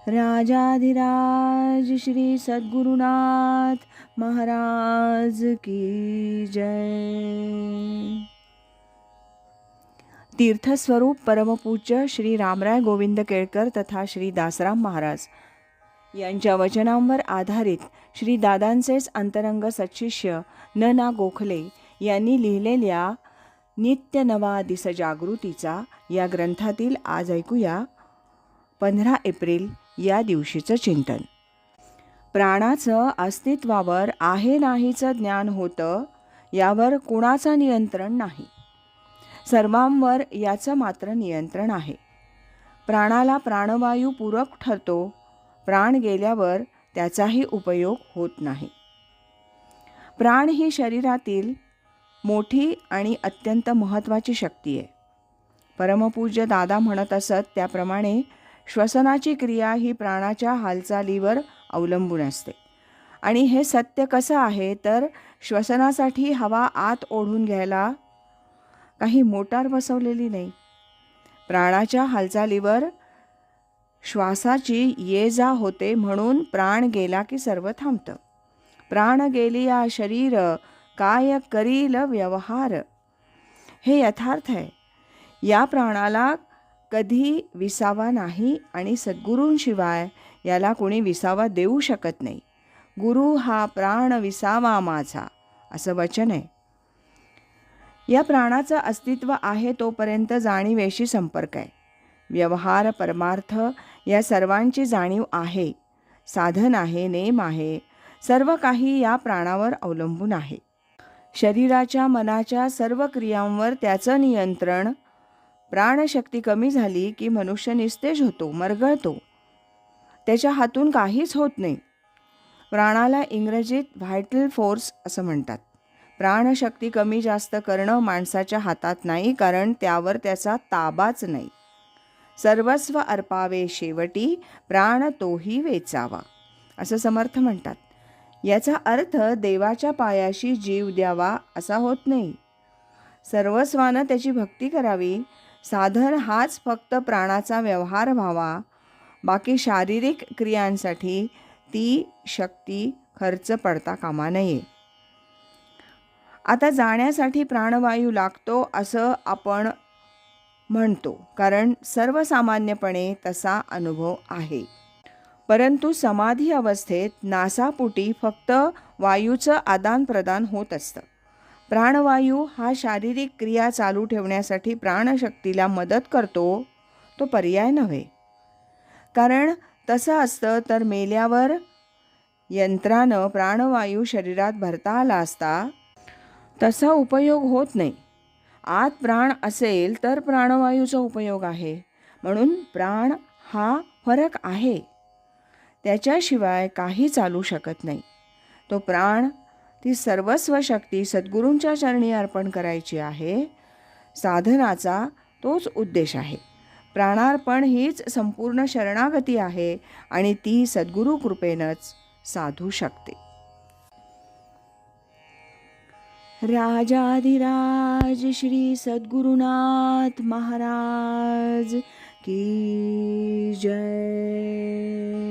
राजाधिराज श्री सद्गुरुनाथ महाराज की जय। तीर्थस्वरूप परमपूज्य श्री रामराय गोविंद केळकर तथा श्री दासराम महाराज यांच्या वचनांवर आधारित श्री दादांचेच अंतरंग सत्शिष्य न. ना. गोखले यांनी लिहिलेल्या नित्य नवा दिस जागृतीचा या ग्रंथातील आज ऐकूया 15 एप्रिल या दिवशीचं चिंतन. प्राणाचं अस्तित्वावर आहे नाहीचं ज्ञान होतं, यावर कुणाचं नियंत्रण नाही. सर्वांवर याचं मात्र नियंत्रण आहे. प्राणाला प्राणवायू पूरक ठरतो. प्राण गेल्यावर त्याचाही उपयोग होत नाही. प्राण ही शरीरातील मोठी आणि अत्यंत महत्त्वाची शक्ती आहे. परमपूज्य दादा म्हणत असत त्याप्रमाणे श्वसनाची क्रिया ही प्राणाच्या हालचालीवर अवलंबून असते. आणि हे सत्य कसं आहे तर श्वसनासाठी हवा आत ओढून घ्यायला काही मोटार बसवलेली नाही. प्राणाच्या हालचालीवर श्वासाची ये जा होते, म्हणून प्राण गेला की सर्व थांबतं. प्राण गेलिया शरीर काय करील व्यवहार, हे यथार्थ आहे. या प्राणाला कधी विसावा नाही आणि सद्गुरूंशिवाय याला कोणी विसावा देऊ शकत नाही. गुरु हा प्राण विसावा माझा, असं वचन आहे. या प्राणाचं अस्तित्व आहे तोपर्यंत जाणीवेशी संपर्क आहे. व्यवहार परमार्थ या सर्वांची जाणीव आहे. साधन आहे, नेम आहे, सर्व काही या प्राणावर अवलंबून आहे. शरीराच्या मनाच्या सर्व क्रियांवर त्याचं नियंत्रण. प्राणशक्ती कमी झाली की मनुष्य निस्तेज होतो, मरगळतो. त्याच्या हातून काहीच होत नाही. प्राणाला इंग्रजीत व्हायटल फोर्स असं म्हणतात. प्राणशक्ती कमी जास्त करणं माणसाच्या हातात नाही, कारण त्यावर त्याचा ताबाच नाही. सर्वस्व अर्पावे शेवटी, प्राण तोही वेचावा, असं समर्थ म्हणतात. याचा अर्थ देवाच्या पायाशी जीव द्यावा असा होत नाही. सर्वस्वानं त्याची भक्ती करावी. साधन हाच फक्त प्राणाचा व्यवहार व्हावा. बाकी शारीरिक क्रियांसाठी ती शक्ती खर्च पडता कामा नये. आता जाण्यासाठी प्राणवायू लागतो असं आपण म्हणतो, कारण सर्वसामान्यपणे तसा अनुभव आहे. परंतु समाधी अवस्थेत नासापुटी फक्त वायूचं आदानप्रदान होत असतं. प्राणवायू हा शारीरिक क्रिया चालू ठेवण्यासाठी प्राणशक्तीला मदत करतो, तो पर्याय नव्हे. कारण तसं असतं तर मेल्यावर यंत्रानं प्राणवायू शरीरात भरता आला असता. तसा उपयोग होत नाही. आत प्राण असेल तर प्राणवायूचा उपयोग आहे. म्हणून प्राण हा फरक आहे. त्याच्याशिवाय काही चालू शकत नाही. तो प्राण, ती सर्वस्व शक्ती सद्गुरूंच्या चरणी अर्पण करायची आहे. साधनाचा तोच उद्देश आहे. प्राणार्पण हीच संपूर्ण शरणागती आहे आणि ती सद्गुरू कृपेनंच साधू शकते. राजाधिराज श्री सद्गुरुनाथ महाराज की जय.